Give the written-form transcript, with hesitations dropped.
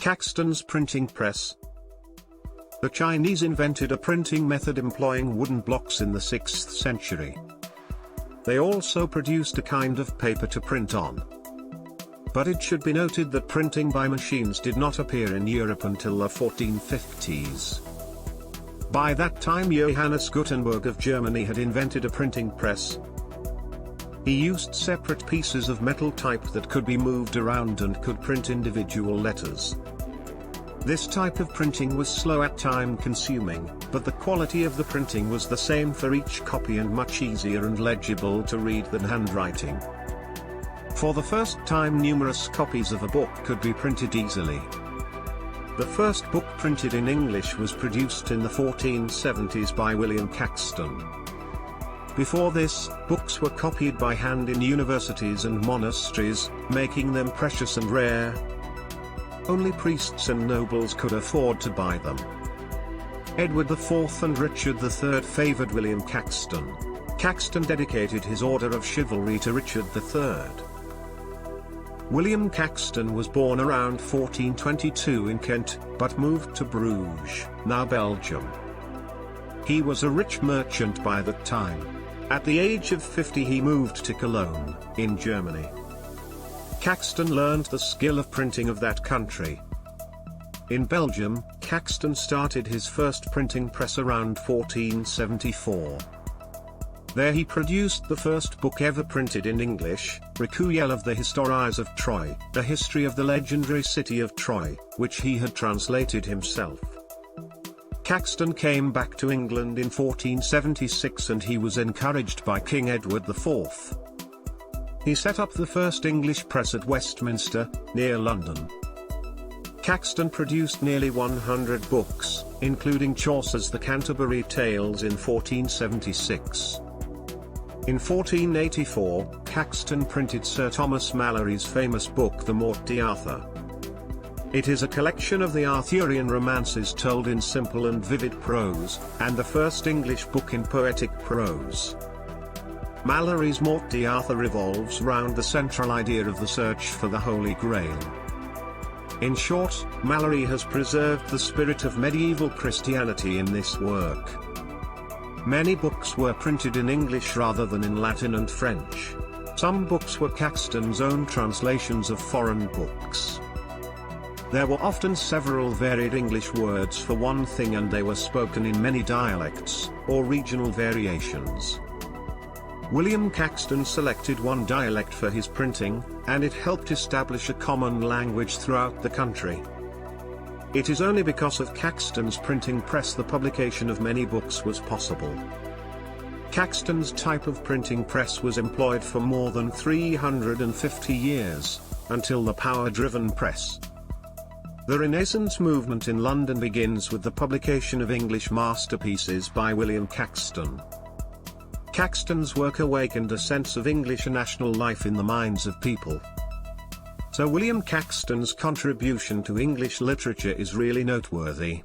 Caxton's printing press. The Chinese invented a printing method employing wooden blocks in the 6th century. They also produced a kind of paper to print on. But it should be noted that printing by machines did not appear in Europe until the 1450s. By that time Johannes Gutenberg of Germany had invented a printing press. He used separate pieces of metal type that could be moved around and could print individual letters. This type of printing was slow and time-consuming, but the quality of the printing was the same for each copy and much easier and legible to read than handwriting. For the first time numerous copies of a book could be printed easily. The first book printed in English was produced in the 1470s by William Caxton. Before this, books were copied by hand in universities and monasteries, making them precious and rare. Only priests and nobles could afford to buy them. Edward IV and Richard III favoured William Caxton. Caxton dedicated his Order of Chivalry to Richard III. William Caxton was born around 1422 in Kent, but moved to Bruges, now Belgium. He was a rich merchant by that time. At the age of 50 he moved to Cologne, in Germany. Caxton learned the skill of printing of that country. In Belgium, Caxton started his first printing press around 1474. There he produced the first book ever printed in English, Recueil of the Histories of Troy, a history of the legendary city of Troy, which he had translated himself. Caxton came back to England in 1476 and he was encouraged by King Edward IV. He set up the first English press at Westminster, near London. Caxton produced nearly 100 books, including Chaucer's The Canterbury Tales in 1476. In 1484, Caxton printed Sir Thomas Malory's famous book The Morte D Arthur. It is a collection of the Arthurian romances told in simple and vivid prose, and the first English book in poetic prose. Malory's Morte D Arthur revolves round the central idea of the search for the Holy Grail. In short, Malory has preserved the spirit of medieval Christianity in this work. Many books were printed in English rather than in Latin and French. Some books were Caxton's own translations of foreign books. There were often several varied English words for one thing and they were spoken in many dialects, or regional variations. William Caxton selected one dialect for his printing, and it helped establish a common language throughout the country. It is only because of Caxton's printing press the publication of many books was possible. Caxton's type of printing press was employed for more than 350 years, until the power-driven press. The Renaissance movement in London begins with the publication of English masterpieces by William Caxton. Caxton's work awakened a sense of English national life in the minds of people. So William Caxton's contribution to English literature is really noteworthy.